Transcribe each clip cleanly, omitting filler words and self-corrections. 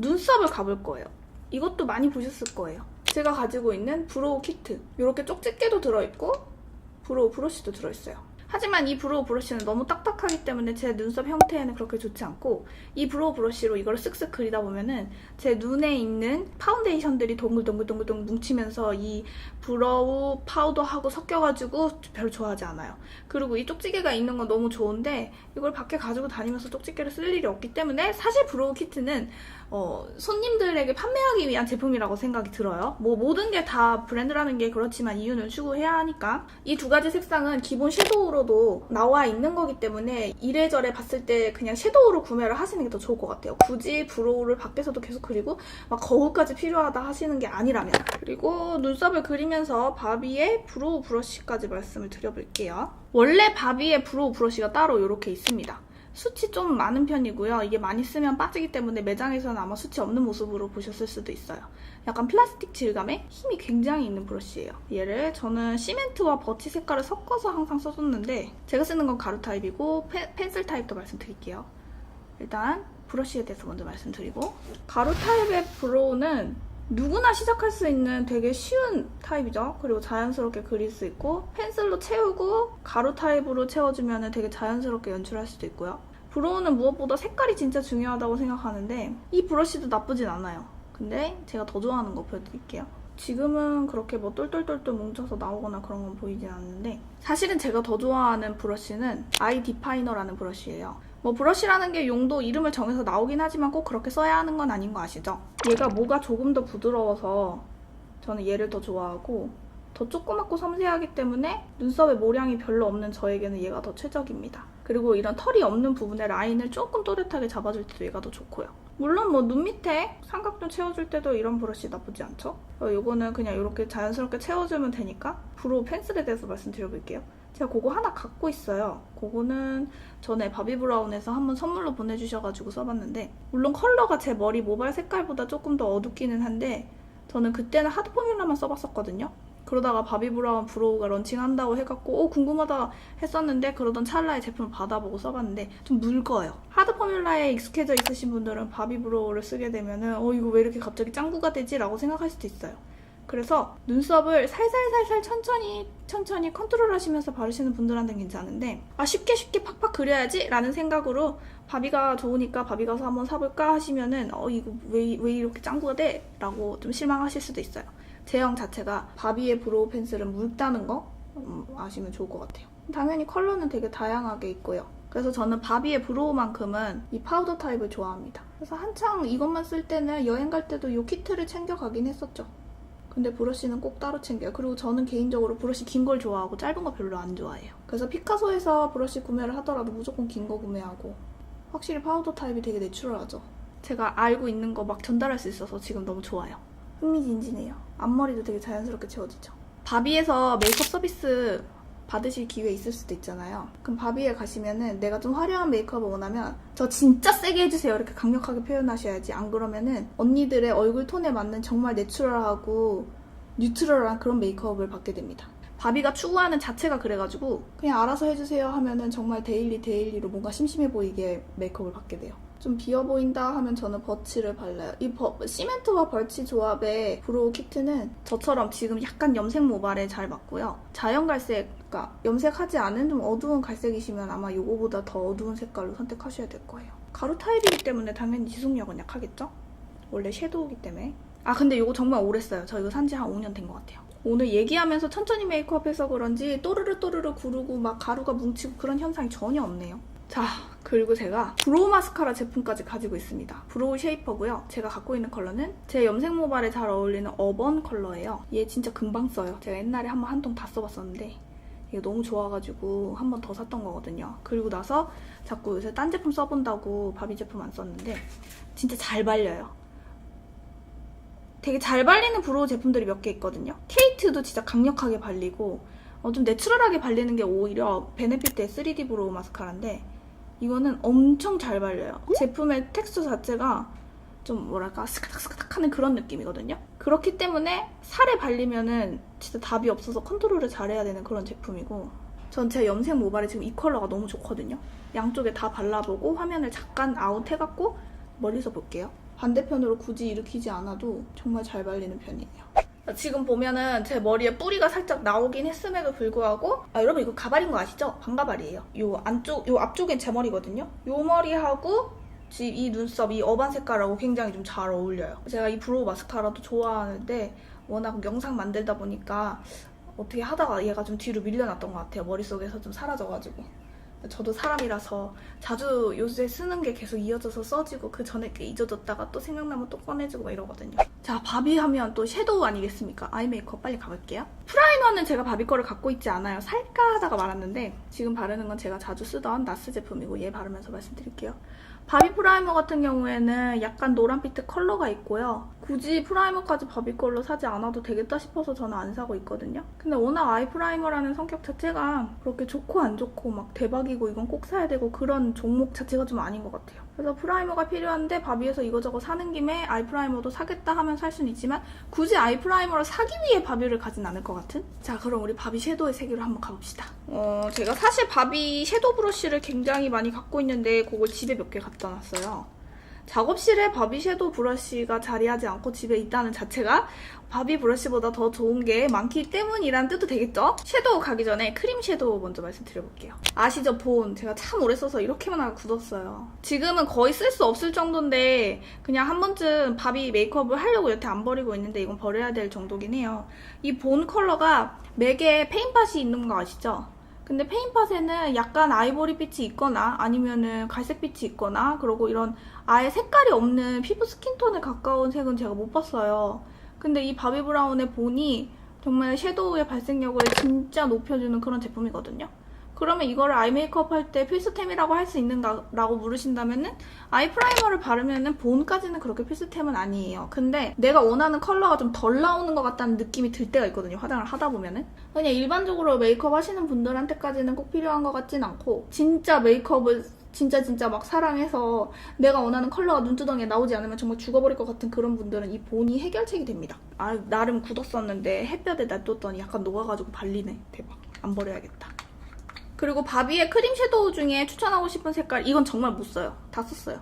눈썹을 가볼 거예요. 이것도 많이 보셨을 거예요. 제가 가지고 있는 브로우 키트. 이렇게 쪽집게도 들어있고 브로우 브러쉬도 들어있어요. 하지만 이 브로우 브러쉬는 너무 딱딱하기 때문에 제 눈썹 형태에는 그렇게 좋지 않고, 이 브로우 브러쉬로 이걸 쓱쓱 그리다 보면은 제 눈에 있는 파운데이션들이 동글동글동글 뭉치면서 이 브로우 파우더하고 섞여가지고 별로 좋아하지 않아요. 그리고 이 쪽지게가 있는 건 너무 좋은데 이걸 밖에 가지고 다니면서 쪽지게를 쓸 일이 없기 때문에 사실 브로우 키트는 손님들에게 판매하기 위한 제품이라고 생각이 들어요. 뭐 모든 게 다 브랜드라는 게 그렇지만 이유는 추구해야 하니까. 이 두 가지 색상은 기본 섀도우로도 나와 있는 거기 때문에 이래저래 봤을 때 그냥 섀도우로 구매를 하시는 게 더 좋을 것 같아요. 굳이 브로우를 밖에서도 계속 그리고 막 거울까지 필요하다 하시는 게 아니라면. 그리고 눈썹을 그리면서 바비의 브로우 브러쉬까지 말씀을 드려볼게요. 원래 바비의 브로우 브러쉬가 따로 이렇게 있습니다. 숱이 좀 많은 편이고요. 이게 많이 쓰면 빠지기 때문에 매장에서는 아마 숱이 없는 모습으로 보셨을 수도 있어요. 약간 플라스틱 질감에 힘이 굉장히 있는 브러쉬예요. 얘를 저는 시멘트와 버치 색깔을 섞어서 항상 써줬는데 제가 쓰는 건 가루 타입이고 펜슬 타입도 말씀드릴게요. 일단 브러쉬에 대해서 먼저 말씀드리고, 가루 타입의 브로우는 누구나 시작할 수 있는 되게 쉬운 타입이죠. 그리고 자연스럽게 그릴 수 있고, 펜슬로 채우고 가루 타입으로 채워주면 되게 자연스럽게 연출할 수도 있고요. 브로우는 무엇보다 색깔이 진짜 중요하다고 생각하는데 이 브러쉬도 나쁘진 않아요. 근데 제가 더 좋아하는 거 보여드릴게요. 지금은 그렇게 뭐 똘똘똘똘 뭉쳐서 나오거나 그런 건 보이진 않는데, 사실은 제가 더 좋아하는 브러쉬는 아이 디파이너라는 브러쉬예요. 뭐 브러쉬라는 게 용도 이름을 정해서 나오긴 하지만 꼭 그렇게 써야 하는 건 아닌 거 아시죠? 얘가 모가 조금 더 부드러워서 저는 얘를 더 좋아하고, 더 조그맣고 섬세하기 때문에 눈썹에 모량이 별로 없는 저에게는 얘가 더 최적입니다. 그리고 이런 털이 없는 부분에 라인을 조금 또렷하게 잡아줄 때도 얘가 더 좋고요. 물론 뭐 눈 밑에 삼각존 채워줄 때도 이런 브러쉬 나쁘지 않죠? 요거는 그냥 이렇게 자연스럽게 채워주면 되니까. 브로우 펜슬에 대해서 말씀드려볼게요. 제가 그거 하나 갖고 있어요. 그거는 전에 바비브라운에서 한번 선물로 보내주셔가지고 써봤는데, 물론 컬러가 제 머리 모발 색깔보다 조금 더 어둡기는 한데 저는 그때는 하드 포뮬라만 써봤었거든요. 그러다가 바비브라운 브로우가 런칭한다고 해갖고 궁금하다 했었는데, 그러던 찰나에 제품을 받아보고 써봤는데 좀 묽어요. 하드 포뮬라에 익숙해져 있으신 분들은 바비브로우를 쓰게 되면은 이거 왜 이렇게 갑자기 짱구가 되지? 라고 생각할 수도 있어요. 그래서 눈썹을 살살살살 천천히 컨트롤 하시면서 바르시는 분들한테는 괜찮은데, 쉽게 팍팍 그려야지 라는 생각으로 바비가 좋으니까 바비 가서 한번 사볼까 하시면은 이거 왜 이렇게 짱구가 돼? 라고 좀 실망하실 수도 있어요. 제형 자체가 바비의 브로우 펜슬은 묽다는 거 아시면 좋을 것 같아요. 당연히 컬러는 되게 다양하게 있고요. 그래서 저는 바비의 브로우만큼은 이 파우더 타입을 좋아합니다. 그래서 한창 이것만 쓸 때는 여행 갈 때도 이 키트를 챙겨가긴 했었죠. 근데 브러쉬는 꼭 따로 챙겨요. 그리고 저는 개인적으로 브러쉬 긴 걸 좋아하고 짧은 거 별로 안 좋아해요. 그래서 피카소에서 브러쉬 구매를 하더라도 무조건 긴 거 구매하고, 확실히 파우더 타입이 되게 내추럴하죠. 제가 알고 있는 거 막 전달할 수 있어서 지금 너무 좋아요. 흥미진진해요. 앞머리도 되게 자연스럽게 채워지죠. 바비에서 메이크업 서비스 받으실 기회 있을 수도 있잖아요. 그럼 바비에 가시면은 내가 좀 화려한 메이크업을 원하면 저 진짜 세게 해주세요 이렇게 강력하게 표현하셔야지, 안 그러면은 언니들의 얼굴 톤에 맞는 정말 내추럴하고 뉴트럴한 그런 메이크업을 받게 됩니다. 바비가 추구하는 자체가 그래가지고 그냥 알아서 해주세요 하면은 정말 데일리로 뭔가 심심해 보이게 메이크업을 받게 돼요. 좀 비어 보인다 하면 저는 버치를 발라요. 이 시멘트와 벌치 조합의 브로우 키트는 저처럼 지금 약간 염색 모발에 잘 맞고요. 자연 갈색, 그러니까 염색하지 않은 좀 어두운 갈색이시면 아마 이거보다 더 어두운 색깔로 선택하셔야 될 거예요. 가루 타입이기 때문에 당연히 지속력은 약하겠죠? 원래 섀도우기 때문에. 근데 이거 정말 오래 써요. 저 이거 산지 한 5년 된 것 같아요. 오늘 얘기하면서 천천히 메이크업해서 그런지 또르르 구르고 막 가루가 뭉치고 그런 현상이 전혀 없네요. 자, 그리고 제가 브로우 마스카라 제품까지 가지고 있습니다. 브로우 쉐이퍼고요. 제가 갖고 있는 컬러는 제 염색 모발에 잘 어울리는 어번 컬러예요. 얘 진짜 금방 써요. 제가 옛날에 한 통 다 써봤었는데 이게 너무 좋아가지고 한 번 더 샀던 거거든요. 그리고 나서 자꾸 요새 딴 제품 써본다고 바비 제품 안 썼는데 진짜 잘 발려요. 되게 잘 발리는 브로우 제품들이 몇 개 있거든요. 케이트도 진짜 강력하게 발리고 좀 내추럴하게 발리는 게 오히려 베네피트의 3D 브로우 마스카라인데, 이거는 엄청 잘 발려요. 제품의 텍스처 자체가 좀 뭐랄까 스카닥스카닥 하는 그런 느낌이거든요. 그렇기 때문에 살에 발리면은 진짜 답이 없어서 컨트롤을 잘해야 되는 그런 제품이고, 전 제 염색 모발에 지금 이 컬러가 너무 좋거든요. 양쪽에 다 발라보고 화면을 잠깐 아웃 해갖고 멀리서 볼게요. 반대편으로 굳이 일으키지 않아도 정말 잘 발리는 편이에요. 지금 보면은 제 머리에 뿌리가 살짝 나오긴 했음에도 불구하고 여러분 이거 가발인 거 아시죠? 반가발이에요. 요 앞쪽엔 제 머리거든요. 요 머리하고 이 눈썹, 이 어반 색깔하고 굉장히 좀 잘 어울려요. 제가 이 브로우 마스카라도 좋아하는데 워낙 영상 만들다 보니까 어떻게 하다가 얘가 좀 뒤로 밀려났던 것 같아요. 머릿속에서 좀 사라져가지고. 저도 사람이라서 자주 요새 쓰는 게 계속 이어져서 써지고 그 전에 게 잊어졌다가 또 생각나면 또 꺼내주고 막 이러거든요. 자, 바비 하면 또 섀도우 아니겠습니까? 아이 메이크업 빨리 가볼게요. 프라이머는 제가 바비 거를 갖고 있지 않아요. 살까 하다가 말았는데 지금 바르는 건 제가 자주 쓰던 나스 제품이고 얘 바르면서 말씀드릴게요. 바비 프라이머 같은 경우에는 약간 노란빛의 컬러가 있고요. 굳이 프라이머까지 바비 걸로 사지 않아도 되겠다 싶어서 저는 안 사고 있거든요. 근데 워낙 아이 프라이머라는 성격 자체가 그렇게 좋고 안 좋고 막 대박이고 이건 꼭 사야 되고 그런 종목 자체가 좀 아닌 것 같아요. 그래서 프라이머가 필요한데 바비에서 이거저거 사는 김에 아이 프라이머도 사겠다 하면 살 수는 있지만 굳이 아이 프라이머를 사기 위해 바비를 가진 않을 것 같은? 자, 그럼 우리 바비 섀도우의 세계로 한번 가봅시다. 제가 사실 바비 섀도우 브러쉬를 굉장히 많이 갖고 있는데 그걸 집에 몇 개 갖다 놨어요. 작업실에 바비 섀도우 브러쉬가 자리하지 않고 집에 있다는 자체가 바비 브러쉬보다 더 좋은 게 많기 때문이란 뜻도 되겠죠? 섀도우 가기 전에 크림 섀도우 먼저 말씀드려볼게요. 아시죠? 본. 제가 참 오래 써서 이렇게만 하고 굳었어요. 지금은 거의 쓸 수 없을 정도인데 그냥 한 번쯤 바비 메이크업을 하려고 여태 안 버리고 있는데 이건 버려야 될 정도긴 해요. 이 본 컬러가 맥에 페인팟이 있는 거 아시죠? 근데 페인팟에는 약간 아이보리빛이 있거나 아니면은 갈색빛이 있거나 그리고 이런 아예 색깔이 없는 피부 스킨톤에 가까운 색은 제가 못 봤어요. 근데 이 바비 브라운의 본이 정말 섀도우의 발색력을 진짜 높여주는 그런 제품이거든요. 그러면 이거를 아이 메이크업 할 때 필수템이라고 할 수 있는가 라고 물으신다면은 아이 프라이머를 바르면은 본까지는 그렇게 필수템은 아니에요. 근데 내가 원하는 컬러가 좀 덜 나오는 것 같다는 느낌이 들 때가 있거든요. 화장을 하다 보면은. 그냥 일반적으로 메이크업 하시는 분들한테까지는 꼭 필요한 것 같진 않고 진짜 메이크업을 진짜 막 사랑해서 내가 원하는 컬러가 눈두덩이에 나오지 않으면 정말 죽어버릴 것 같은 그런 분들은 이 본이 해결책이 됩니다. 나름 굳었었는데 햇볕에 놔뒀더니 약간 녹아가지고 발리네. 대박. 안 버려야겠다. 그리고 바비의 크림 섀도우 중에 추천하고 싶은 색깔, 이건 정말 못 써요. 다 썼어요.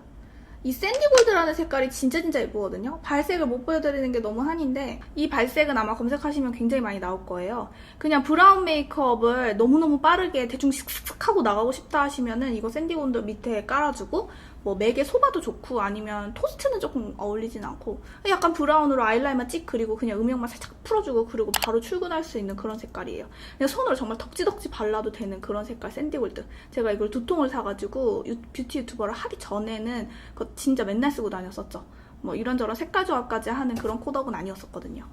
이 샌디골드라는 색깔이 진짜 예쁘거든요. 발색을 못 보여드리는 게 너무 한인데 이 발색은 아마 검색하시면 굉장히 많이 나올 거예요. 그냥 브라운 메이크업을 너무너무 빠르게 대충 슥슥 하고 나가고 싶다 하시면은 이거 샌디골드 밑에 깔아주고 뭐 맥에 소바도 좋고 아니면 토스트는 조금 어울리진 않고 약간 브라운으로 아이라인만 찍 그리고 그냥 음영만 살짝 풀어주고 그리고 바로 출근할 수 있는 그런 색깔이에요. 그냥 손으로 정말 덕지덕지 발라도 되는 그런 색깔 샌디골드. 제가 이걸 2통을 사가지고 뷰티 유튜버를 하기 전에는 그거 진짜 맨날 쓰고 다녔었죠. 뭐 이런저런 색깔 조합까지 하는 그런 코덕은 아니었었거든요.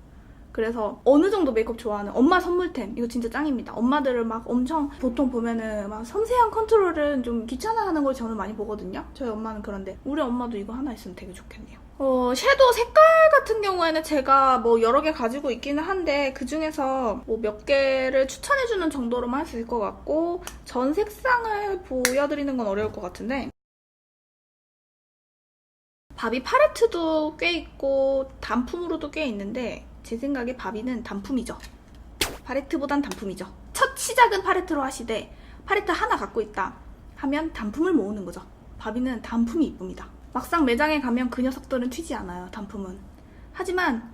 그래서 어느 정도 메이크업 좋아하는 엄마 선물템 이거 진짜 짱입니다. 엄마들을 막 엄청 보통 보면은 막 섬세한 컨트롤은 좀 귀찮아하는 걸 저는 많이 보거든요. 저희 엄마는 그런데 우리 엄마도 이거 하나 있으면 되게 좋겠네요. 섀도우 색깔 같은 경우에는 제가 뭐 여러 개 가지고 있기는 한데 그 중에서 뭐 몇 개를 추천해주는 정도로만 할 수 있을 것 같고 전 색상을 보여드리는 건 어려울 것 같은데 바비 팔레트도 꽤 있고 단품으로도 꽤 있는데 제 생각에 바비는 단품이죠. 팔레트보단 단품이죠. 첫 시작은 팔레트로 하시되 팔레트 하나 갖고 있다 하면 단품을 모으는 거죠. 바비는 단품이 이쁩니다. 막상 매장에 가면 그 녀석들은 튀지 않아요. 단품은. 하지만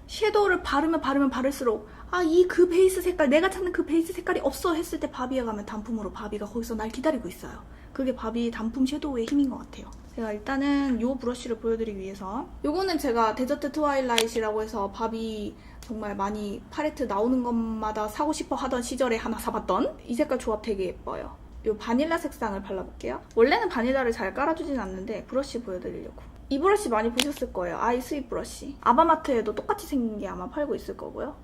섀도우를 바르면 바를수록 이 그 베이스 색깔 내가 찾는 그 베이스 색깔이 없어 했을 때 바비에 가면 단품으로 바비가 거기서 날 기다리고 있어요. 그게 바비 단품 섀도우의 힘인 것 같아요. 제가 일단은 이 브러쉬를 보여드리기 위해서 요거는 제가 데저트 트와일라이트라고 해서 바비 정말 많이 팔레트 나오는 것마다 사고 싶어 하던 시절에 하나 사봤던 이 색깔 조합 되게 예뻐요. 이 바닐라 색상을 발라볼게요. 원래는 바닐라를 잘 깔아주진 않는데 브러쉬 보여드리려고. 이 브러쉬 많이 보셨을 거예요. 아이 스윗 브러쉬. 아바마트에도 똑같이 생긴 게 아마 팔고 있을 거고요.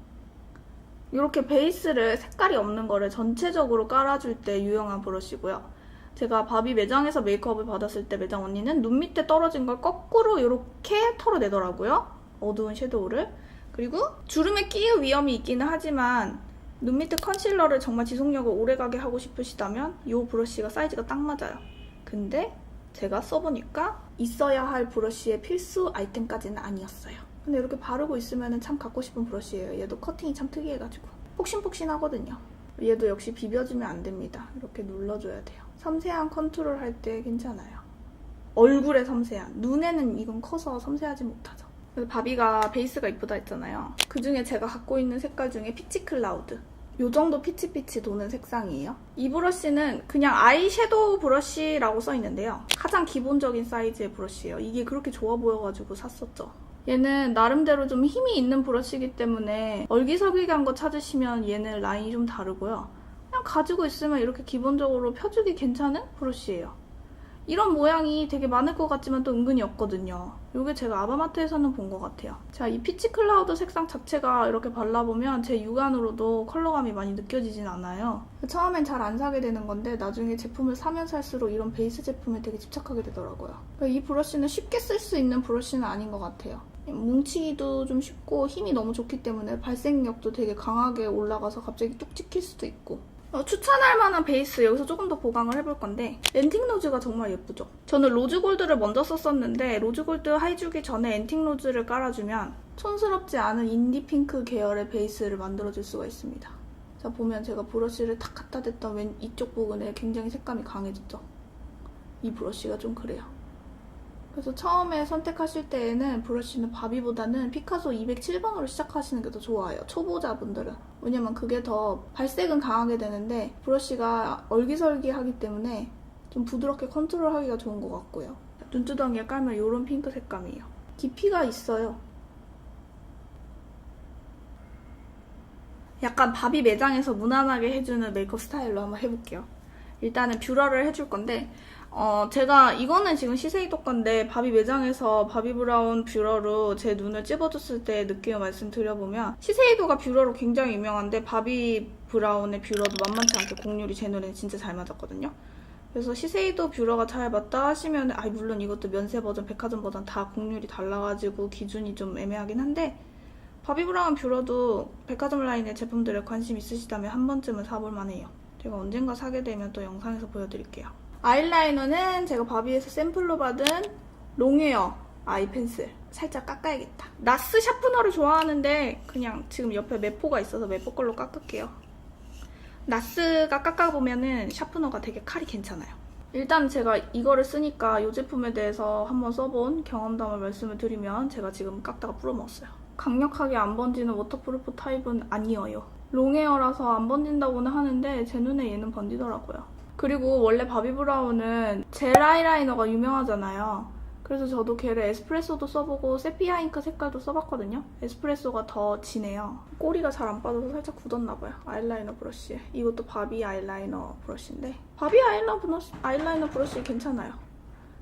이렇게 베이스를 색깔이 없는 거를 전체적으로 깔아줄 때 유용한 브러쉬고요. 제가 바비 매장에서 메이크업을 받았을 때 매장 언니는 눈 밑에 떨어진 걸 거꾸로 이렇게 털어내더라고요. 어두운 섀도우를. 그리고 주름에 끼일 위험이 있기는 하지만 눈 밑에 컨실러를 정말 지속력을 오래가게 하고 싶으시다면 이 브러쉬가 사이즈가 딱 맞아요. 근데 제가 써보니까 있어야 할 브러쉬의 필수 아이템까지는 아니었어요. 근데 이렇게 바르고 있으면 참 갖고 싶은 브러쉬예요. 얘도 커팅이 참 특이해가지고 폭신폭신하거든요. 얘도 역시 비벼주면 안 됩니다. 이렇게 눌러줘야 돼요. 섬세한 컨투를 할 때 괜찮아요. 얼굴에 섬세한. 눈에는 이건 커서 섬세하지 못하죠. 그래서 바비가 베이스가 이쁘다 했잖아요. 그중에 제가 갖고 있는 색깔 중에 피치 클라우드. 요 정도 피치피치 도는 색상이에요. 이 브러쉬는 그냥 아이섀도우 브러쉬라고 써있는데요. 가장 기본적인 사이즈의 브러쉬예요. 이게 그렇게 좋아 보여가지고 샀었죠. 얘는 나름대로 좀 힘이 있는 브러쉬이기 때문에 얼기설기한 거 찾으시면 얘는 라인이 좀 다르고요. 그냥 가지고 있으면 이렇게 기본적으로 펴주기 괜찮은 브러쉬예요. 이런 모양이 되게 많을 것 같지만 또 은근히 없거든요. 이게 제가 아바마트에서는 본 것 같아요. 자, 이 피치 클라우드 색상 자체가 이렇게 발라보면 제 육안으로도 컬러감이 많이 느껴지진 않아요. 처음엔 잘 안 사게 되는 건데 나중에 제품을 사면 살수록 이런 베이스 제품에 되게 집착하게 되더라고요. 이 브러쉬는 쉽게 쓸 수 있는 브러쉬는 아닌 것 같아요. 뭉치기도 좀 쉽고 힘이 너무 좋기 때문에 발색력도 되게 강하게 올라가서 갑자기 뚝 찍힐 수도 있고. 추천할 만한 베이스 여기서 조금 더 보강을 해볼 건데 앤틱 로즈가 정말 예쁘죠? 저는 로즈 골드를 먼저 썼었는데 로즈 골드 하이주기 전에 앤틱 로즈를 깔아주면 촌스럽지 않은 인디 핑크 계열의 베이스를 만들어줄 수가 있습니다. 자, 보면 제가 브러쉬를 탁 갖다 댔던 왼 이쪽 부분에 굉장히 색감이 강해졌죠? 이 브러쉬가 좀 그래요. 그래서 처음에 선택하실 때에는 브러쉬는 바비보다는 피카소 207번으로 시작하시는 게 더 좋아요. 초보자분들은. 왜냐면 그게 더 발색은 강하게 되는데 브러쉬가 얼기설기하기 때문에 좀 부드럽게 컨트롤하기가 좋은 것 같고요. 눈두덩이에 깔면 이런 핑크 색감이에요. 깊이가 있어요. 약간 바비 매장에서 무난하게 해주는 메이크업 스타일로 한번 해볼게요. 일단은 뷰러를 해줄 건데 제가 이거는 지금 시세이도 건데 바비 매장에서 바비 브라운 뷰러로 제 눈을 찝어줬을 때 느낌을 말씀드려보면 시세이도가 뷰러로 굉장히 유명한데 바비 브라운의 뷰러도 만만치 않게 곡률이 제 눈에는 진짜 잘 맞았거든요. 그래서 시세이도 뷰러가 잘 맞다 하시면 물론 이것도 면세 버전, 백화점 버전 다 곡률이 달라가지고 기준이 좀 애매하긴 한데 바비 브라운 뷰러도 백화점 라인의 제품들에 관심 있으시다면 한 번쯤은 사볼 만해요. 제가 언젠가 사게 되면 또 영상에서 보여드릴게요. 아이라이너는 제가 바비에서 샘플로 받은 롱웨어 아이 펜슬. 살짝 깎아야겠다. 나스 샤프너를 좋아하는데 그냥 지금 옆에 매포가 있어서 매포 걸로 깎을게요. 나스가 깎아보면은 샤프너가 되게 칼이 괜찮아요. 일단 제가 이거를 쓰니까 이 제품에 대해서 한번 써본 경험담을 말씀을 드리면 제가 지금 깎다가 뿌려먹었어요. 강력하게 안 번지는 워터프루프 타입은 아니에요. 롱웨어라서 안 번진다고는 하는데 제 눈에 얘는 번지더라고요. 그리고 원래 바비 브라운은 젤 아이라이너가 유명하잖아요. 그래서 저도 걔를 에스프레소도 써보고 세피아 잉크 색깔도 써봤거든요. 에스프레소가 더 진해요. 꼬리가 잘 안 빠져서 살짝 굳었나봐요. 아이라이너 브러쉬에. 이것도 바비 아이라이너 브러쉬인데 바비 아이라이너 브러쉬 괜찮아요.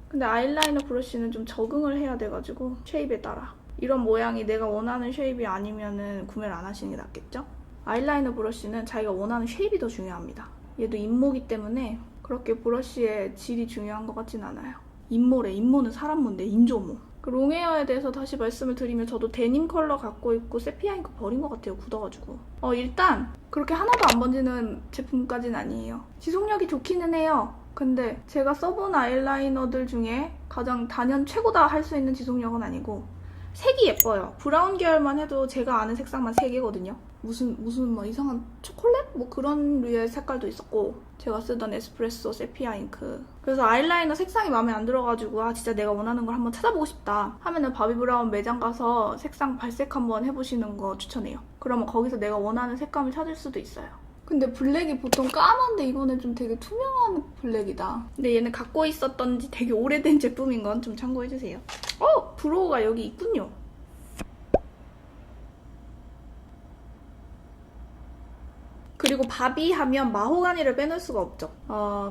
근데 아이라이너 브러쉬는 좀 적응을 해야 돼가지고 쉐입에 따라 이런 모양이 내가 원하는 쉐입이 아니면은 구매를 안 하시는 게 낫겠죠? 아이라이너 브러쉬는 자기가 원하는 쉐입이 더 중요합니다. 얘도 인모기 때문에 그렇게 브러쉬의 질이 중요한 것 같진 않아요. 인모는 사람 모인데 인조모. 그 롱웨어에 대해서 다시 말씀을 드리면 저도 데님 컬러 갖고 있고 세피아 잉크 버린 것 같아요. 굳어가지고. 일단 그렇게 하나도 안 번지는 제품까지는 아니에요. 지속력이 좋기는 해요. 근데 제가 써본 아이라이너들 중에 가장 단연 최고다 할 수 있는 지속력은 아니고 색이 예뻐요. 브라운 계열만 해도 제가 아는 색상만 3개거든요. 무슨 뭐 이상한 초콜릿? 뭐 그런 류의 색깔도 있었고 제가 쓰던 에스프레소 세피아 잉크. 그래서 아이라이너 색상이 마음에 안 들어가지고 진짜 내가 원하는 걸 한번 찾아보고 싶다 하면은 바비 브라운 매장 가서 색상 발색 한번 해보시는 거 추천해요. 그러면 거기서 내가 원하는 색감을 찾을 수도 있어요. 근데 블랙이 보통 까만데 이거는 좀 되게 투명한 블랙이다. 근데 얘는 갖고 있었던 지 되게 오래된 제품인 건 좀 참고해주세요. 브로우가 여기 있군요. 그리고 바비 하면 마호가니를 빼놓을 수가 없죠.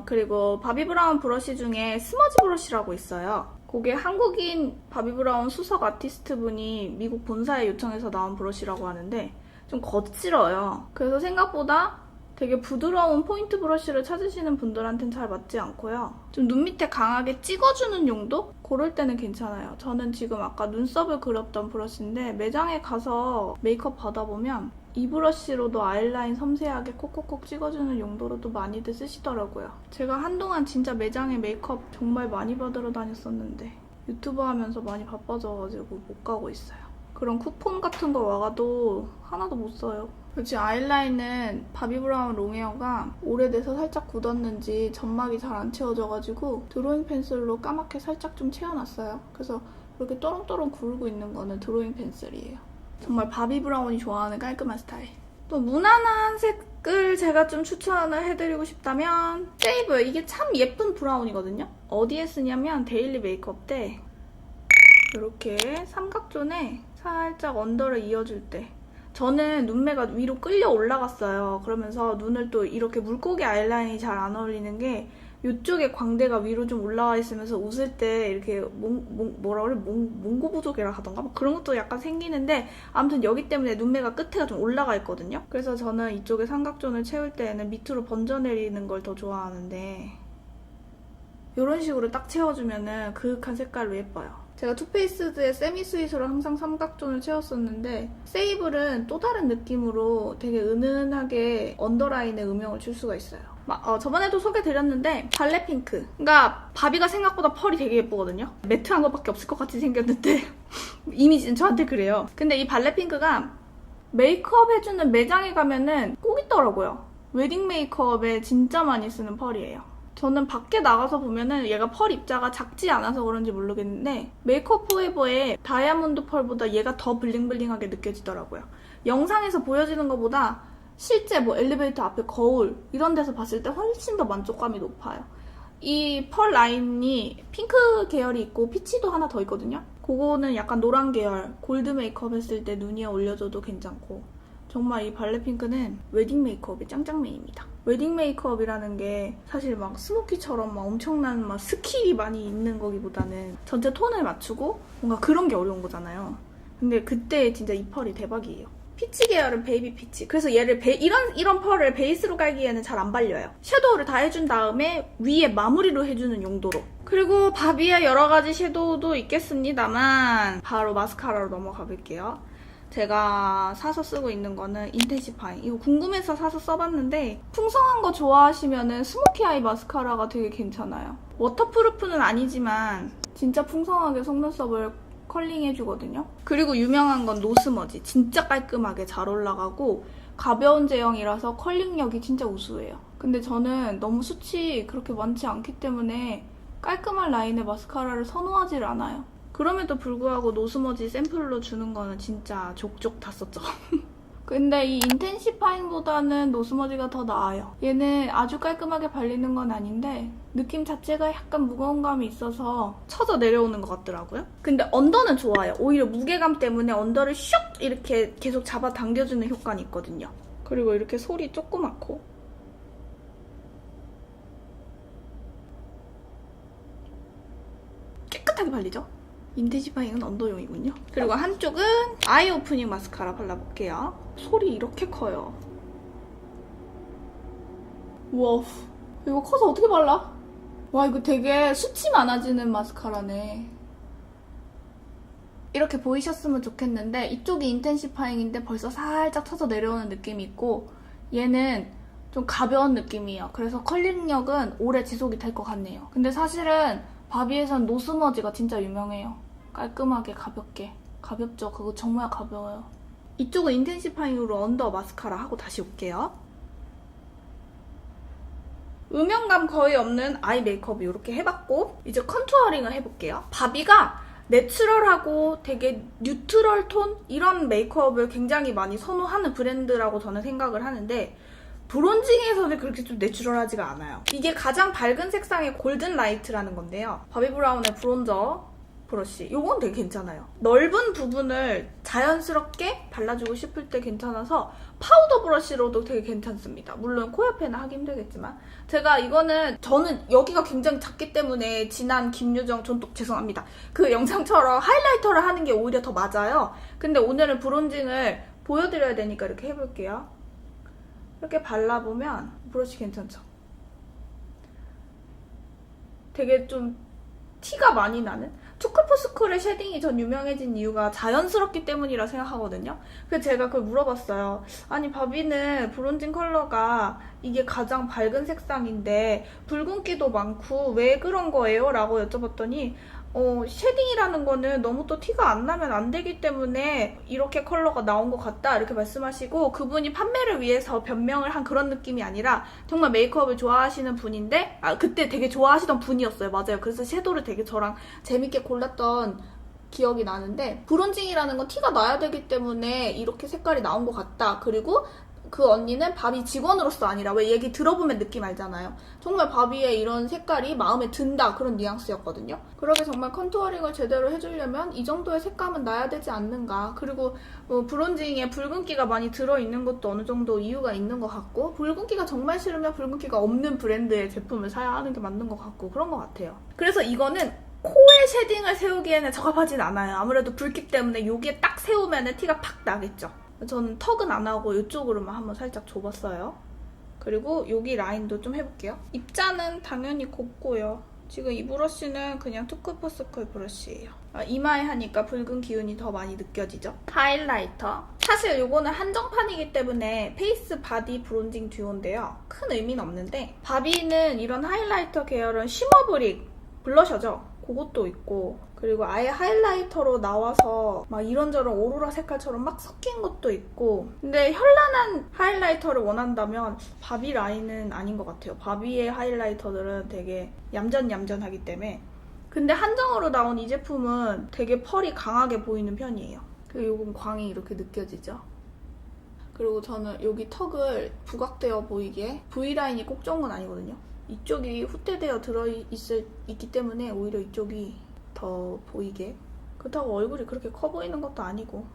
그리고 바비 브라운 브러쉬 중에 스머지 브러쉬라고 있어요. 그게 한국인 바비 브라운 수석 아티스트 분이 미국 본사에 요청해서 나온 브러쉬라고 하는데 좀 거칠어요. 그래서 생각보다 되게 부드러운 포인트 브러쉬를 찾으시는 분들한테는 잘 맞지 않고요. 좀 눈 밑에 강하게 찍어주는 용도? 그럴 때는 괜찮아요. 저는 지금 아까 눈썹을 그렸던 브러쉬인데 매장에 가서 메이크업 받아보면 이 브러쉬로도 아이라인 섬세하게 콕콕콕 찍어주는 용도로도 많이들 쓰시더라고요. 제가 한동안 진짜 매장에 메이크업 정말 많이 받으러 다녔었는데 유튜버 하면서 많이 바빠져가지고 못 가고 있어요. 그런 쿠폰 같은 거 와도 하나도 못 써요. 지금 아이라인은 바비브라운 롱웨어가 오래돼서 살짝 굳었는지 점막이 잘 안 채워져가지고 드로잉 펜슬로 까맣게 살짝 좀 채워놨어요. 그래서 이렇게 또롱또롱 구르고 있는 거는 드로잉 펜슬이에요. 정말 바비브라운이 좋아하는 깔끔한 스타일. 또 무난한 색을 제가 좀 추천을 해드리고 싶다면 세이브! 이게 참 예쁜 브라운이거든요? 어디에 쓰냐면 데일리 메이크업 때 이렇게 삼각존에 살짝 언더를 이어줄 때 저는 눈매가 위로 끌려 올라갔어요. 그러면서 눈을 또 이렇게 물고기 아이라인이 잘 안 어울리는 게 이쪽에 광대가 위로 좀 올라와 있으면서 웃을 때 이렇게 뭐라 그래? 몽고 부족이라 하던가? 뭐 그런 것도 약간 생기는데 아무튼 여기 때문에 눈매가 끝에가 좀 올라가 있거든요. 그래서 저는 이쪽에 삼각존을 채울 때에는 밑으로 번져 내리는 걸 더 좋아하는데 이런 식으로 딱 채워주면은 그윽한 색깔로 예뻐요. 제가 투페이스드의 세미 스윗으로 항상 삼각존을 채웠었는데 세이블은 또 다른 느낌으로 되게 은은하게 언더라인에 음영을 줄 수가 있어요. 저번에도 소개드렸는데 발레 핑크. 그러니까 바비가 생각보다 펄이 되게 예쁘거든요. 매트한 것밖에 없을 것 같이 생겼는데 이미지는 저한테 그래요. 근데 이 발레 핑크가 메이크업 해주는 매장에 가면은 꼭 있더라고요. 웨딩 메이크업에 진짜 많이 쓰는 펄이에요. 저는 밖에 나가서 보면은 얘가 펄 입자가 작지 않아서 그런지 모르겠는데 메이크업 포에버의 다이아몬드 펄보다 얘가 더 블링블링하게 느껴지더라고요. 영상에서 보여지는 것보다 실제 뭐 엘리베이터 앞에 거울 이런 데서 봤을 때 훨씬 더 만족감이 높아요. 이 펄 라인이 핑크 계열이 있고 피치도 하나 더 있거든요. 그거는 약간 노란 계열 골드 메이크업 했을 때 눈 위에 올려줘도 괜찮고 정말 이 발레 핑크는 웨딩 메이크업의 짱짱맨입니다. 웨딩 메이크업이라는 게 사실 막 스모키처럼 막 엄청난 막 스킬이 많이 있는 거기보다는 전체 톤을 맞추고 뭔가 그런 게 어려운 거잖아요. 근데 그때 진짜 이 펄이 대박이에요. 피치 계열은 베이비 피치. 그래서 얘를 이런 펄을 베이스로 깔기에는 잘 안 발려요. 섀도우를 다 해준 다음에 위에 마무리로 해주는 용도로. 그리고 바비의 여러 가지 섀도우도 있겠습니다만 바로 마스카라로 넘어가 볼게요. 제가 사서 쓰고 있는 거는 인텐시파잉. 이거 궁금해서 사서 써봤는데 풍성한 거 좋아하시면은 스모키 아이 마스카라가 되게 괜찮아요. 워터프루프는 아니지만 진짜 풍성하게 속눈썹을 컬링해주거든요. 그리고 유명한 건 노스머지. 진짜 깔끔하게 잘 올라가고 가벼운 제형이라서 컬링력이 진짜 우수해요. 근데 저는 너무 숱이 그렇게 많지 않기 때문에 깔끔한 라인의 마스카라를 선호하지를 않아요. 그럼에도 불구하고 노스머지 샘플로 주는 거는 진짜 족족 다 썼죠. 근데 이 인텐시파잉보다는 노스머지가 더 나아요. 얘는 아주 깔끔하게 발리는 건 아닌데 느낌 자체가 약간 무거운 감이 있어서 쳐져 내려오는 것 같더라고요. 근데 언더는 좋아요. 오히려 무게감 때문에 언더를 슉 이렇게 계속 잡아당겨주는 효과는 있거든요. 그리고 이렇게 솔이 조그맣고 깨끗하게 발리죠? 인텐시파잉은 언더용이군요. 그리고 한쪽은 아이 오프닝 마스카라 발라볼게요. 솔이 이렇게 커요. 우와, 이거 커서 어떻게 발라? 와, 이거 되게 숱이 많아지는 마스카라네. 이렇게 보이셨으면 좋겠는데 이쪽이 인텐시파잉인데 벌써 살짝 쳐서 내려오는 느낌이 있고 얘는 좀 가벼운 느낌이에요. 그래서 컬링력은 오래 지속이 될 것 같네요. 근데 사실은 바비에선 노스머지가 진짜 유명해요. 깔끔하게 가볍게. 가볍죠? 그거 정말 가벼워요. 이쪽은 인텐시파잉으로 언더 마스카라 하고 다시 올게요. 음영감 거의 없는 아이 메이크업 이렇게 해봤고 이제 컨투어링을 해볼게요. 바비가 내추럴하고 되게 뉴트럴 톤? 이런 메이크업을 굉장히 많이 선호하는 브랜드라고 저는 생각을 하는데 브론징에서는 그렇게 좀 내추럴하지가 않아요. 이게 가장 밝은 색상의 골든 라이트라는 건데요. 바비 브라운의 브론저 브러쉬. 이건 되게 괜찮아요. 넓은 부분을 자연스럽게 발라주고 싶을 때 괜찮아서 파우더 브러쉬로도 되게 괜찮습니다. 물론 코 옆에는 하기 힘들겠지만 저는 여기가 굉장히 작기 때문에 지난 김유정 존똑 죄송합니다. 그 영상처럼 하이라이터를 하는 게 오히려 더 맞아요. 근데 오늘은 브론징을 보여드려야 되니까 이렇게 해볼게요. 이렇게 발라보면 브러쉬 괜찮죠? 되게 좀 티가 많이 나는? 투쿨포스쿨의 쉐딩이 전 유명해진 이유가 자연스럽기 때문이라 생각하거든요. 그래서 제가 그걸 물어봤어요. 아니 바비는 브론징 컬러가 이게 가장 밝은 색상인데 붉은기도 많고 왜 그런 거예요? 라고 여쭤봤더니 쉐딩이라는 거는 너무 또 티가 안 나면 안 되기 때문에 이렇게 컬러가 나온 것 같다 이렇게 말씀하시고, 그분이 판매를 위해서 변명을 한 그런 느낌이 아니라 정말 메이크업을 좋아하시는 분인데, 그때 되게 좋아하시던 분이었어요. 맞아요. 그래서 섀도우를 되게 저랑 재밌게 골랐던 기억이 나는데, 브론징이라는 건 티가 나야 되기 때문에 이렇게 색깔이 나온 것 같다. 그리고 그 언니는 바비 직원으로서 아니라, 왜 얘기 들어보면 느낌 알잖아요. 정말 바비의 이런 색깔이 마음에 든다 그런 뉘앙스였거든요. 그러게 정말 컨투어링을 제대로 해주려면 이 정도의 색감은 나야 되지 않는가. 그리고 브론징에 붉은기가 많이 들어있는 것도 어느 정도 이유가 있는 것 같고, 붉은기가 정말 싫으면 붉은기가 없는 브랜드의 제품을 사야 하는 게 맞는 것 같고 그런 것 같아요. 그래서 이거는 코에 쉐딩을 세우기에는 적합하진 않아요. 아무래도 붉기 때문에 여기에 딱 세우면 티가 팍 나겠죠. 저는 턱은 안 하고 이쪽으로만 한번 살짝 줘봤어요. 그리고 여기 라인도 좀 해볼게요. 입자는 당연히 곱고요. 지금 이 브러쉬는 그냥 투쿨포스쿨 브러쉬예요. 이마에 하니까 붉은 기운이 더 많이 느껴지죠? 하이라이터. 사실 이거는 한정판이기 때문에 페이스 바디 브론징 듀오인데요. 큰 의미는 없는데, 바비는 이런 하이라이터 계열은 쉬머브릭 블러셔죠? 그것도 있고, 그리고 아예 하이라이터로 나와서 막 이런저런 오로라 색깔처럼 막 섞인 것도 있고, 근데 현란한 하이라이터를 원한다면 바비 라인은 아닌 것 같아요. 바비의 하이라이터들은 되게 얌전얌전하기 때문에. 근데 한정으로 나온 이 제품은 되게 펄이 강하게 보이는 편이에요. 그리고 이건 광이 이렇게 느껴지죠? 그리고 저는 여기 턱을 부각되어 보이게, V라인이 꼭 좋은 건 아니거든요. 이쪽이 후퇴되어 들어있기 때문에 오히려 이쪽이 더 보이게. 그렇다고 얼굴이 그렇게 커 보이는 것도 아니고,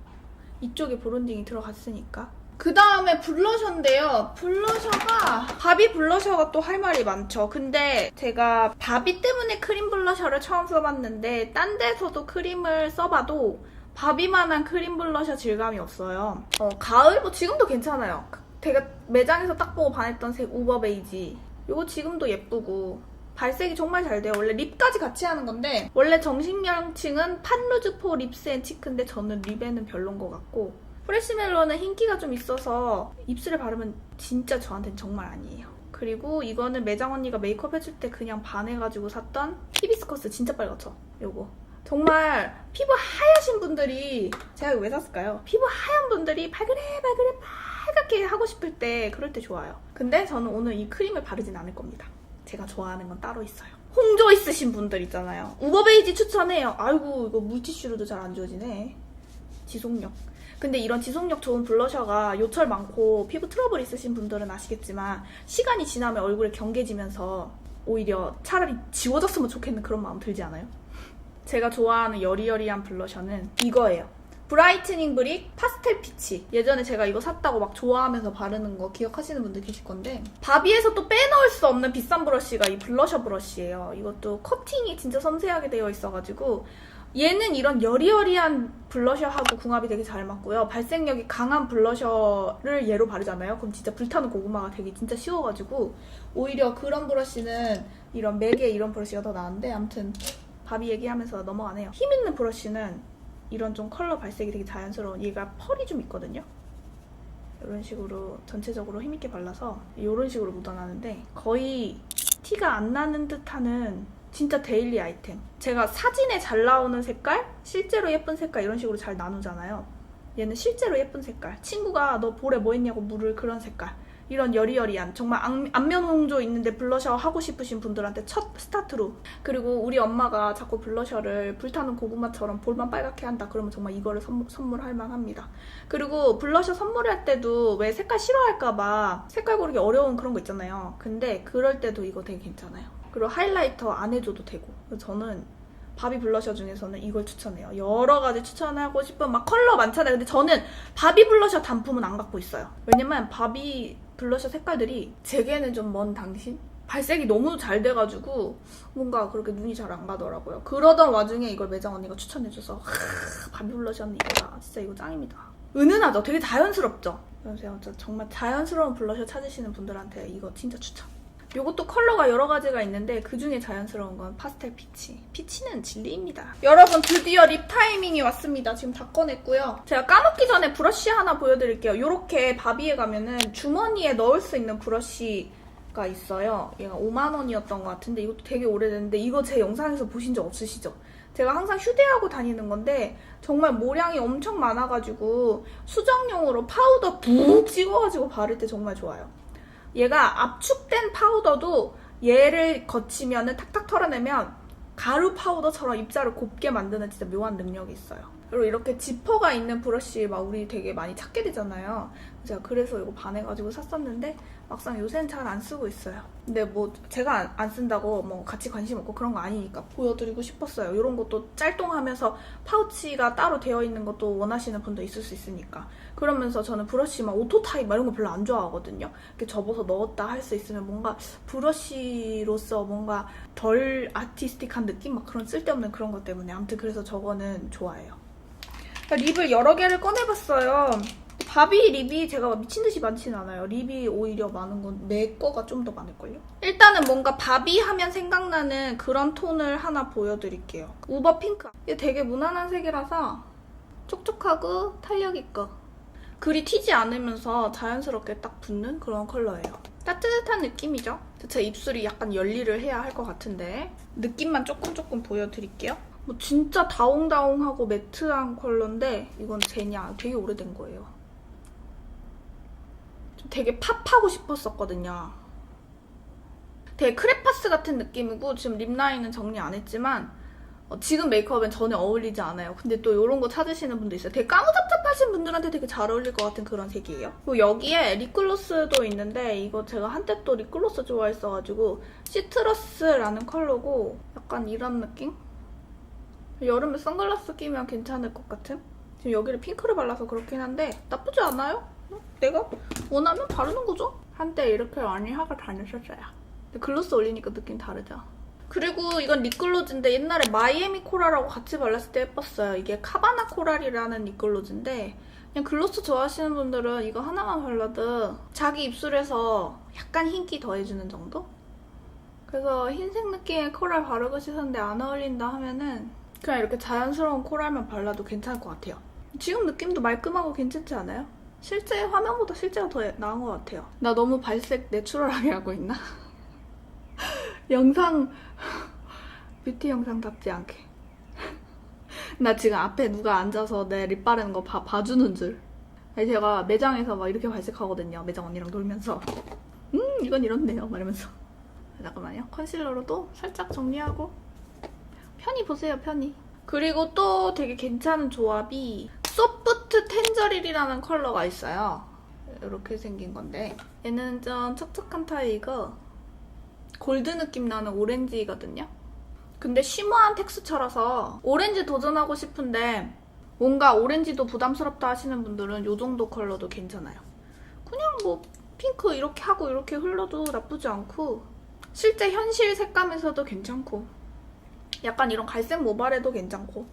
이쪽에 브론딩이 들어갔으니까. 그 다음에 블러셔인데요. 블러셔가, 바비 블러셔가 또 할 말이 많죠. 근데 제가 바비 때문에 크림 블러셔를 처음 써봤는데, 딴 데서도 크림을 써봐도 바비만한 크림 블러셔 질감이 없어요. 가을? 뭐 지금도 괜찮아요. 제가 매장에서 딱 보고 반했던 색 우버 베이지. 이거 지금도 예쁘고, 발색이 정말 잘 돼요. 원래 립까지 같이 하는 건데, 원래 정식 명칭은 판루즈포 립스 앤 치크인데 저는 립에는 별론 것 같고, 프레시멜로는 흰기가 좀 있어서 입술에 바르면 진짜 저한테는 정말 아니에요. 그리고 이거는 매장 언니가 메이크업 해줄 때 그냥 반해가지고 샀던 히비스커스. 진짜 빨갛죠? 요거. 정말 피부 하얗신 분들이, 제가 이거 왜 샀을까요? 피부 하얀 분들이 빨갛게 하고 싶을 때, 그럴 때 좋아요. 근데 저는 오늘 이 크림을 바르진 않을 겁니다. 제가 좋아하는 건 따로 있어요. 홍조 있으신 분들 있잖아요. 우버베이지 추천해요. 아이고, 이거 물티슈로도 잘 안 지워지네. 지속력. 근데 이런 지속력 좋은 블러셔가 요철 많고 피부 트러블 있으신 분들은 아시겠지만, 시간이 지나면 얼굴에 경계지면서 오히려 차라리 지워졌으면 좋겠는 그런 마음 들지 않아요? 제가 좋아하는 여리여리한 블러셔는 이거예요. 브라이트닝 브릭 파스텔 피치. 예전에 제가 이거 샀다고 막 좋아하면서 바르는 거 기억하시는 분들 계실 건데, 바비에서 또 빼놓을 수 없는 비싼 브러쉬가 이 블러셔 브러쉬예요. 이것도 커팅이 진짜 섬세하게 되어 있어가지고, 얘는 이런 여리여리한 블러셔하고 궁합이 되게 잘 맞고요. 발색력이 강한 블러셔를 얘로 바르잖아요. 그럼 진짜 불타는 고구마가 되기 진짜 쉬워가지고, 오히려 그런 브러쉬는 이런 맥의 이런 브러쉬가 더 나은데, 아무튼 바비 얘기하면서 넘어가네요. 힘 있는 브러쉬는 이런 좀 컬러 발색이 되게 자연스러운, 얘가 펄이 좀 있거든요. 이런 식으로 전체적으로 힘있게 발라서 이런 식으로 묻어나는데, 거의 티가 안 나는 듯하는 진짜 데일리 아이템. 제가 사진에 잘 나오는 색깔, 실제로 예쁜 색깔 이런 식으로 잘 나누잖아요. 얘는 실제로 예쁜 색깔. 친구가 너 볼에 뭐 했냐고 물을 그런 색깔. 이런 여리여리한, 정말 안면 홍조 있는데 블러셔 하고 싶으신 분들한테 첫 스타트로. 그리고 우리 엄마가 자꾸 블러셔를 불타는 고구마처럼 볼만 빨갛게 한다 그러면 정말 이거를 선물할 만합니다. 그리고 블러셔 선물할 때도 왜 색깔 싫어할까봐 색깔 고르기 어려운 그런 거 있잖아요. 근데 그럴 때도 이거 되게 괜찮아요. 그리고 하이라이터 안 해줘도 되고. 그래서 저는 바비 블러셔 중에서는 이걸 추천해요. 여러 가지 추천하고 싶은 막 컬러 많잖아요. 근데 저는 바비 블러셔 단품은 안 갖고 있어요. 왜냐면 바비 블러셔 색깔들이 제게는 좀 먼 당신? 발색이 너무 잘 돼가지고 뭔가 그렇게 눈이 잘 안 가더라고요. 그러던 와중에 이걸 매장 언니가 추천해줘서 바비 블러셔는 이거다. 진짜 이거 짱입니다. 은은하죠? 되게 자연스럽죠? 그래서 정말 자연스러운 블러셔 찾으시는 분들한테 이거 진짜 추천. 요것도 컬러가 여러 가지가 있는데 그중에 자연스러운 건 파스텔 피치. 피치는 진리입니다. 여러분, 드디어 립 타이밍이 왔습니다. 지금 다 꺼냈고요. 제가 까먹기 전에 브러쉬 하나 보여드릴게요. 요렇게 바비에 가면은 주머니에 넣을 수 있는 브러쉬가 있어요. 얘가 5만 원이었던 것 같은데 이것도 되게 오래됐는데, 이거 제 영상에서 보신 적 없으시죠? 제가 항상 휴대하고 다니는 건데 정말 모량이 엄청 많아가지고 수정용으로 파우더 푹 찍어가지고 바를 때 정말 좋아요. 얘가 압축된 파우더도 얘를 거치면 탁탁 털어내면 가루 파우더처럼 입자를 곱게 만드는 진짜 묘한 능력이 있어요. 그리고 이렇게 지퍼가 있는 브러쉬 막 우리 되게 많이 찾게 되잖아요. 제가 그래서 이거 반해가지고 샀었는데 막상 요새는 잘 안 쓰고 있어요. 근데 뭐 제가 안 쓴다고 뭐 같이 관심 없고 그런 거 아니니까 보여드리고 싶었어요. 이런 것도 짤똥하면서 파우치가 따로 되어 있는 것도 원하시는 분도 있을 수 있으니까. 그러면서 저는 브러쉬 막 오토 타입 막 이런 거 별로 안 좋아하거든요. 이렇게 접어서 넣었다 할 수 있으면 뭔가 브러쉬로서 뭔가 덜 아티스틱한 느낌? 막 그런 쓸데없는 그런 것 때문에 아무튼 그래서 저거는 좋아해요. 립을 여러 개를 꺼내봤어요. 바비 립이 제가 미친듯이 많지는 않아요. 립이 오히려 많은 건 내 거가 좀 더 많을걸요? 일단은 뭔가 바비 하면 생각나는 그런 톤을 하나 보여드릴게요. 우버 핑크. 이게 되게 무난한 색이라서 촉촉하고 탄력 있고 그리 튀지 않으면서 자연스럽게 딱 붙는 그런 컬러예요. 따뜻한 느낌이죠? 제 입술이 약간 열일을 해야 할 것 같은데 느낌만 조금 보여드릴게요. 뭐 진짜 다홍다홍하고 매트한 컬러인데 이건 제냐 되게 오래된 거예요. 좀 되게 팝하고 싶었었거든요. 되게 크레파스 같은 느낌이고 지금 립 라인은 정리 안 했지만 지금 메이크업엔 전혀 어울리지 않아요. 근데 또 이런 거 찾으시는 분도 있어요. 되게 까무잡잡하신 분들한테 되게 잘 어울릴 것 같은 그런 색이에요. 그리고 여기에 립글로스도 있는데 이거 제가 한때 또 립글로스 좋아했어가지고 시트러스라는 컬러고 약간 이런 느낌? 여름에 선글라스 끼면 괜찮을 것 같은? 지금 여기를 핑크를 발라서 그렇긴 한데 나쁘지 않아요? 내가 원하면 바르는 거죠? 한때 이렇게 많이 하고 다녔었어요. 근데 글로스 올리니까 느낌 다르죠? 그리고 이건 립글로즈인데 옛날에 마이애미 코랄하고 같이 발랐을 때 예뻤어요. 이게 카바나 코랄이라는 립글로즈인데 그냥 글로스 좋아하시는 분들은 이거 하나만 발라도 자기 입술에서 약간 흰기 더해주는 정도? 그래서 흰색 느낌의 코랄 바르고 싶은데 안 어울린다 하면은 그냥 이렇게 자연스러운 코랄만 발라도 괜찮을 것 같아요. 지금 느낌도 말끔하고 괜찮지 않아요? 실제 화면보다 실제가 더 나은 것 같아요. 나 너무 발색 내추럴하게 하고 있나? 영상 뷰티 영상답지 않게 나 지금 앞에 누가 앉아서 내 립 바르는 거 봐주는 줄. 아니 제가 매장에서 막 이렇게 발색하거든요. 매장 언니랑 놀면서 이건 이렇네요 막 이러면서. 잠깐만요. 컨실러로도 살짝 정리하고 편히 보세요 편히. 그리고 또 되게 괜찮은 조합이 소프트 텐저릴이라는 컬러가 있어요. 이렇게 생긴 건데 얘는 좀 촉촉한 타입이고 골드 느낌 나는 오렌지거든요. 근데 쉬머한 텍스처라서 오렌지 도전하고 싶은데 뭔가 오렌지도 부담스럽다 하시는 분들은 이 정도 컬러도 괜찮아요. 그냥 뭐 핑크 이렇게 하고 이렇게 흘러도 나쁘지 않고 실제 현실 색감에서도 괜찮고 약간 이런 갈색 모발에도 괜찮고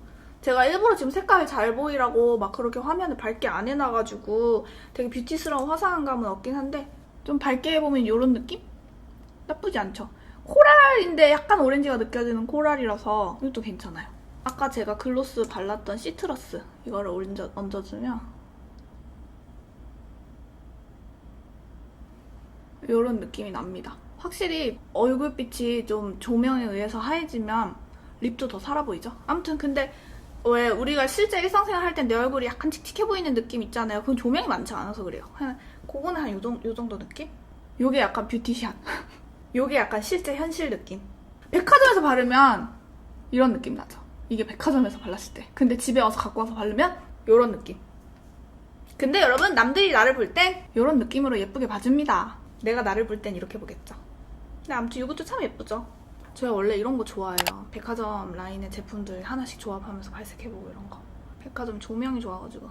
제가 일부러 지금 색감이 잘 보이라고 막 그렇게 화면을 밝게 안 해놔가지고 되게 뷰티스러운 화사한 감은 없긴 한데 좀 밝게 해보면 이런 느낌? 나쁘지 않죠? 코랄인데 약간 오렌지가 느껴지는 코랄이라서 이것도 괜찮아요. 아까 제가 글로스 발랐던 시트러스 이거를 얹어주면 이런 느낌이 납니다. 확실히 얼굴빛이 좀 조명에 의해서 하얘지면 립도 더 살아 보이죠? 아무튼 근데 왜 우리가 실제 일상생활 할 땐 내 얼굴이 약간 칙칙해 보이는 느낌 있잖아요. 그건 조명이 많지 않아서 그래요. 그거는 한 요 정도 느낌? 요게 약간 뷰티샷. 요게 약간 실제 현실 느낌. 백화점에서 바르면 이런 느낌 나죠. 이게 백화점에서 발랐을 때. 근데 집에 와서 갖고 와서 바르면 요런 느낌. 근데 여러분 남들이 나를 볼 땐 요런 느낌으로 예쁘게 봐줍니다. 내가 나를 볼 땐 이렇게 보겠죠. 근데 아무튼 이것도 참 예쁘죠. 제가 원래 이런 거 좋아해요. 백화점 라인의 제품들 하나씩 조합하면서 발색해보고 이런 거. 백화점 조명이 좋아가지고.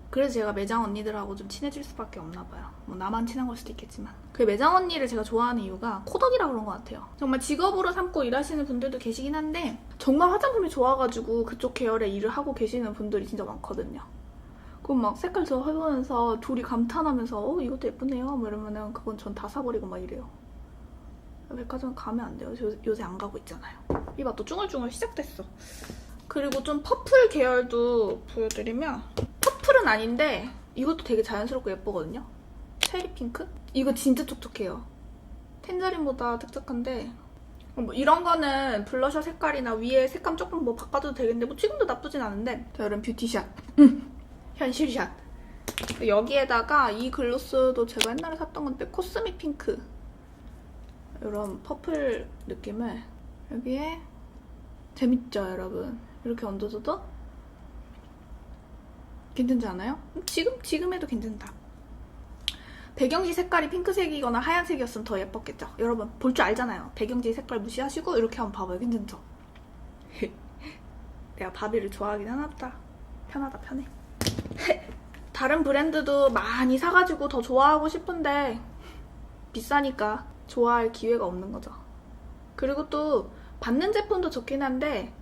그래서 제가 매장 언니들하고 좀 친해질 수밖에 없나 봐요. 뭐 나만 친한 걸 수도 있겠지만. 그 매장 언니를 제가 좋아하는 이유가 코덕이라 그런 것 같아요. 정말 직업으로 삼고 일하시는 분들도 계시긴 한데 정말 화장품이 좋아가지고 그쪽 계열의 일을 하고 계시는 분들이 진짜 많거든요. 그럼 막 색깔 저 해보면서 둘이 감탄하면서 이것도 예쁘네요 뭐 이러면은 그건 전 다 사버리고 막 이래요. 백화점 가면 안 돼요. 요새 안 가고 있잖아요. 이봐 또 쭝얼쭝얼 시작됐어. 그리고 좀 퍼플 계열도 보여드리면 퍼플은 아닌데 이것도 되게 자연스럽고 예쁘거든요. 체리 핑크? 이거 진짜 촉촉해요. 텐저린보다 촉촉한데 뭐 이런 거는 블러셔 색깔이나 위에 색감 조금 뭐 바꿔도 되겠는데 뭐 지금도 나쁘진 않은데 여름 뷰티샷 현실샷. 여기에다가 이 글로스도 제가 옛날에 샀던 건데 코스미 핑크 이런 퍼플 느낌을 여기에 재밌죠 여러분? 이렇게 얹어줘도 괜찮지 않아요? 지금 해도 괜찮다. 배경지 색깔이 핑크색이거나 하얀색이었으면 더 예뻤겠죠? 여러분 볼 줄 알잖아요. 배경지 색깔 무시하시고 이렇게 한번 봐봐요. 괜찮죠? 내가 바비를 좋아하긴 하나보다. 편하다 편해. 다른 브랜드도 많이 사가지고 더 좋아하고 싶은데 비싸니까 좋아할 기회가 없는 거죠. 그리고 또 받는 제품도 좋긴 한데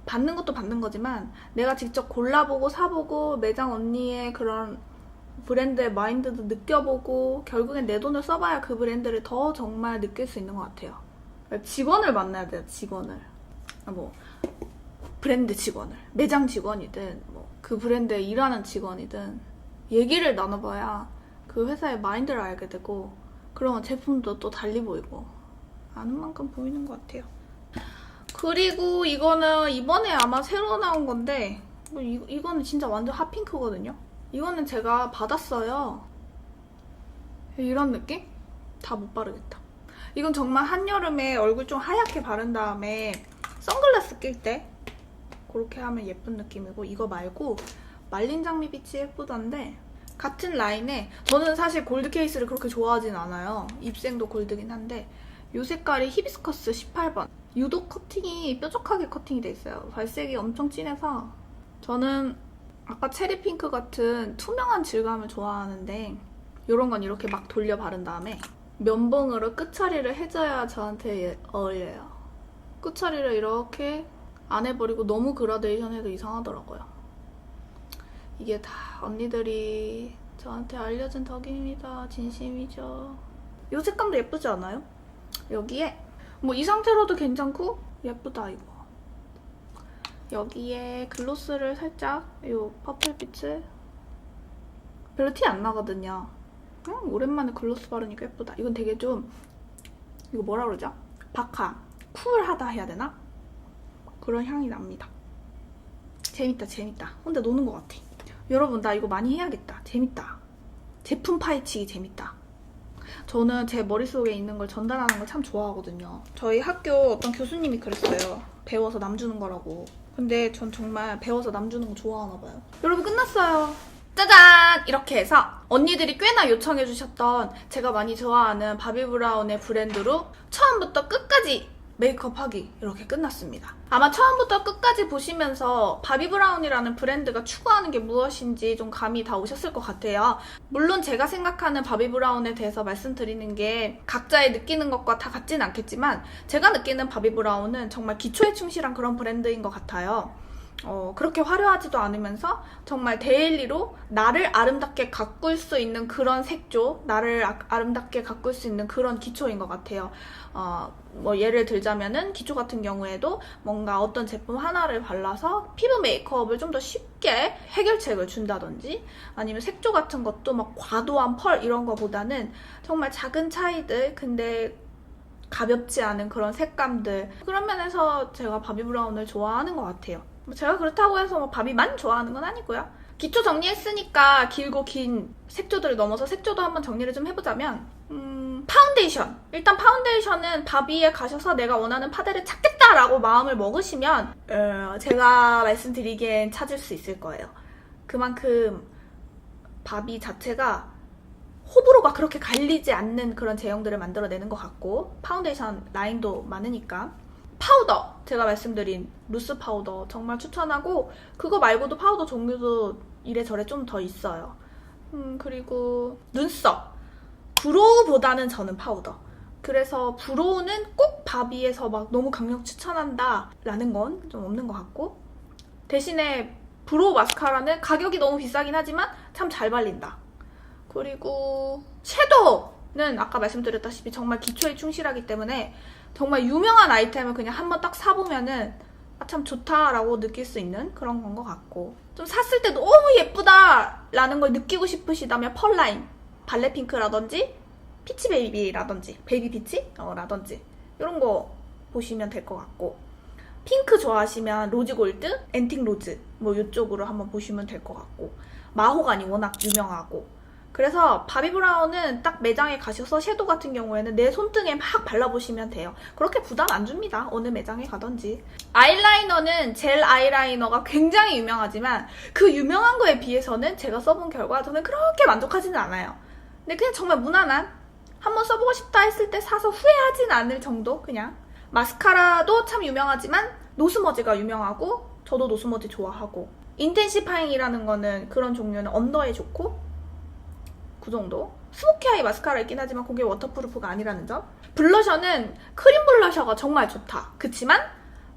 받는 것도 받는 거지만 내가 직접 골라보고 사보고 매장 언니의 그런 브랜드의 마인드도 느껴보고 결국엔 내 돈을 써봐야 그 브랜드를 더 정말 느낄 수 있는 것 같아요. 직원을 만나야 돼요. 직원을. 뭐 브랜드 직원을. 매장 직원이든 뭐 그 브랜드에 일하는 직원이든 얘기를 나눠봐야 그 회사의 마인드를 알게 되고 그러면 제품도 또 달리 보이고 아는 만큼 보이는 것 같아요. 그리고 이거는 이번에 아마 새로 나온 건데 이거는 진짜 완전 핫핑크거든요. 이거는 제가 받았어요. 이런 느낌? 다 못 바르겠다. 이건 정말 한여름에 얼굴 좀 하얗게 바른 다음에 선글라스 낄 때 그렇게 하면 예쁜 느낌이고 이거 말고 말린 장미빛이 예쁘던데 같은 라인에 저는 사실 골드 케이스를 그렇게 좋아하진 않아요. 입생도 골드긴 한데 이 색깔이 히비스커스 18번. 유독 커팅이 뾰족하게 커팅이 돼 있어요. 발색이 엄청 진해서 저는 아까 체리 핑크 같은 투명한 질감을 좋아하는데 이런 건 이렇게 막 돌려 바른 다음에 면봉으로 끝처리를 해줘야 저한테 어울려요. 끝처리를 이렇게 안 해버리고 너무 그라데이션 해도 이상하더라고요. 이게 다 언니들이 저한테 알려준 덕입니다. 진심이죠. 이 색감도 예쁘지 않아요? 여기에 뭐 이 상태로도 괜찮고 예쁘다 이거. 여기에 글로스를 살짝 이 퍼플빛을 별로 티 안 나거든요. 오랜만에 글로스 바르니까 예쁘다. 이건 되게 좀 이거 뭐라 그러죠? 박하, 쿨하다 해야 되나? 그런 향이 납니다. 재밌다 재밌다. 혼자 노는 것 같아. 여러분 나 이거 많이 해야겠다. 재밌다. 제품 파헤치기 재밌다. 저는 제 머릿속에 있는 걸 전달하는 걸 참 좋아하거든요. 저희 학교 어떤 교수님이 그랬어요. 배워서 남 주는 거라고. 근데 전 정말 배워서 남 주는 거 좋아하나 봐요. 여러분 끝났어요. 짜잔! 이렇게 해서 언니들이 꽤나 요청해주셨던 제가 많이 좋아하는 바비브라운의 브랜드로 처음부터 끝까지 메이크업하기 이렇게 끝났습니다. 아마 처음부터 끝까지 보시면서 바비브라운이라는 브랜드가 추구하는 게 무엇인지 좀 감이 다 오셨을 것 같아요. 물론 제가 생각하는 바비브라운에 대해서 말씀드리는 게 각자의 느끼는 것과 다 같진 않겠지만 제가 느끼는 바비브라운은 정말 기초에 충실한 그런 브랜드인 것 같아요. 그렇게 화려하지도 않으면서 정말 데일리로 나를 아름답게 가꿀 수 있는 그런 색조, 나를 아름답게 가꿀 수 있는 그런 기초인 것 같아요. 뭐 예를 들자면은 기초 같은 경우에도 뭔가 어떤 제품 하나를 발라서 피부 메이크업을 좀 더 쉽게 해결책을 준다든지 아니면 색조 같은 것도 막 과도한 펄 이런 거보다는 정말 작은 차이들 근데 가볍지 않은 그런 색감들 그런 면에서 제가 바비브라운을 좋아하는 것 같아요. 제가 그렇다고 해서 뭐 바비만 좋아하는 건 아니고요. 기초 정리했으니까 길고 긴 색조들을 넘어서 색조도 한번 정리를 좀 해보자면 파운데이션. 일단 파운데이션은 바비에 가셔서 내가 원하는 파데를 찾겠다라고 마음을 먹으시면 제가 말씀드리기엔 찾을 수 있을 거예요. 그만큼 바비 자체가 호불호가 그렇게 갈리지 않는 그런 제형들을 만들어내는 것 같고 파운데이션 라인도 많으니까 파우더! 제가 말씀드린 루스 파우더 정말 추천하고 그거 말고도 파우더 종류도 이래저래 좀 더 있어요. 그리고 눈썹! 브로우보다는 저는 파우더. 그래서 브로우는 꼭 바비에서 막 너무 강력 추천한다 라는 건 좀 없는 것 같고 대신에 브로우 마스카라는 가격이 너무 비싸긴 하지만 참 잘 발린다. 그리고 섀도우는 아까 말씀드렸다시피 정말 기초에 충실하기 때문에 정말 유명한 아이템을 그냥 한번 딱 사보면은 참 좋다라고 느낄 수 있는 그런 건 것 같고 좀 샀을 때 너무 예쁘다 라는 걸 느끼고 싶으시다면 펄라인 발레핑크라든지 피치베이비라든지 베이비피치? 라든지 이런 거 보시면 될 것 같고, 핑크 좋아하시면 로즈골드, 앤틱 로즈 뭐 이쪽으로 한번 보시면 될 것 같고, 마호가니 워낙 유명하고, 그래서 바비브라운은 딱 매장에 가셔서 섀도우 같은 경우에는 내 손등에 막 발라보시면 돼요. 그렇게 부담 안 줍니다. 어느 매장에 가든지. 아이라이너는 젤 아이라이너가 굉장히 유명하지만 그 유명한 거에 비해서는 제가 써본 결과 저는 그렇게 만족하지는 않아요. 근데 그냥 정말 무난한, 한번 써보고 싶다 했을 때 사서 후회하진 않을 정도? 그냥. 마스카라도 참 유명하지만 노스머지가 유명하고, 저도 노스머지 좋아하고, 인텐시파잉이라는 거는 그런 종류는 언더에 좋고, 그 정도. 스모키 아이 마스카라 있긴 하지만 그게 워터프루프가 아니라는 점. 블러셔는 크림 블러셔가 정말 좋다. 그치만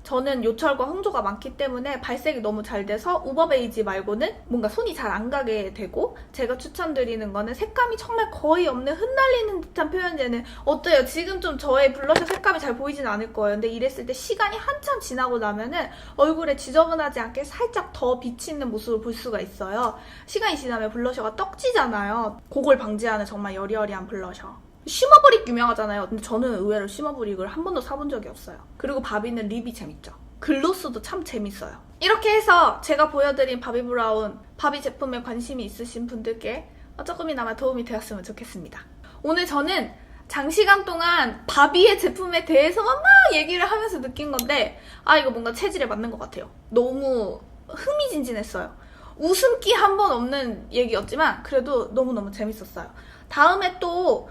저는 요철과 홍조가 많기 때문에 발색이 너무 잘 돼서 우버베이지 말고는 뭔가 손이 잘 안 가게 되고, 제가 추천드리는 거는 색감이 정말 거의 없는 흩날리는 듯한 표현제는 어때요? 지금 좀 저의 블러셔 색감이 잘 보이진 않을 거예요. 근데 이랬을 때 시간이 한참 지나고 나면은 얼굴에 지저분하지 않게 살짝 더 빛이 있는 모습을 볼 수가 있어요. 시간이 지나면 블러셔가 떡지잖아요. 그걸 방지하는 정말 여리여리한 블러셔. 쉬머브릭 유명하잖아요. 근데 저는 의외로 쉬머브릭을 한 번도 사본 적이 없어요. 그리고 바비는 립이 재밌죠. 글로스도 참 재밌어요. 이렇게 해서 제가 보여드린 바비브라운, 바비 제품에 관심이 있으신 분들께 조금이나마 도움이 되었으면 좋겠습니다. 오늘 저는 장시간 동안 바비의 제품에 대해서만 막 얘기를 하면서 느낀 건데, 이거 뭔가 체질에 맞는 것 같아요. 너무 흥미진진했어요. 웃음기 한 번 없는 얘기였지만 그래도 너무너무 재밌었어요. 다음에 또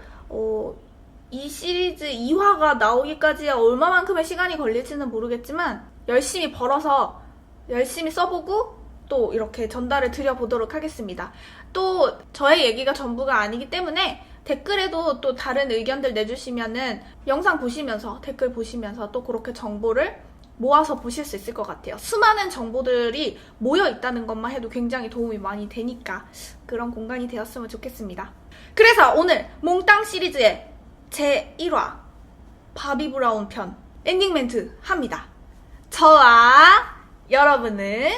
이 시리즈 2화가 나오기까지 얼마만큼의 시간이 걸릴지는 모르겠지만 열심히 벌어서 열심히 써보고 또 이렇게 전달을 드려보도록 하겠습니다. 또 저의 얘기가 전부가 아니기 때문에 댓글에도 또 다른 의견들 내주시면은 영상 보시면서, 댓글 보시면서 또 그렇게 정보를 모아서 보실 수 있을 것 같아요. 수많은 정보들이 모여 있다는 것만 해도 굉장히 도움이 많이 되니까 그런 공간이 되었으면 좋겠습니다. 그래서 오늘 몽땅 시리즈의 제1화 바비브라운 편 엔딩 멘트 합니다. 저와 여러분은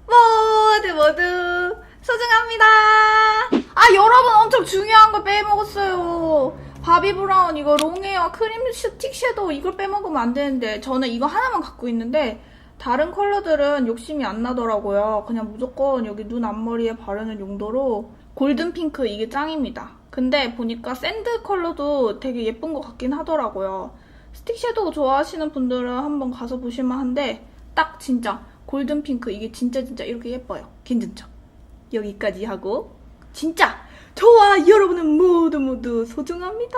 모두 소중합니다. 여러분, 엄청 중요한 걸 빼먹었어요. 바비브라운 이거 롱웨어 크림 스틱 섀도우 이걸 빼먹으면 안 되는데, 저는 이거 하나만 갖고 있는데 다른 컬러들은 욕심이 안 나더라고요. 그냥 무조건 여기 눈 앞머리에 바르는 용도로 골든 핑크 이게 짱입니다. 근데 보니까 샌드 컬러도 되게 예쁜 것 같긴 하더라고요. 스틱 섀도우 좋아하시는 분들은 한번 가서 보실만 한데, 딱 진짜 골든 핑크 이게 진짜 이렇게 예뻐요. 괜찮죠? 여기까지 하고, 진짜 저와 여러분은 모두 소중합니다.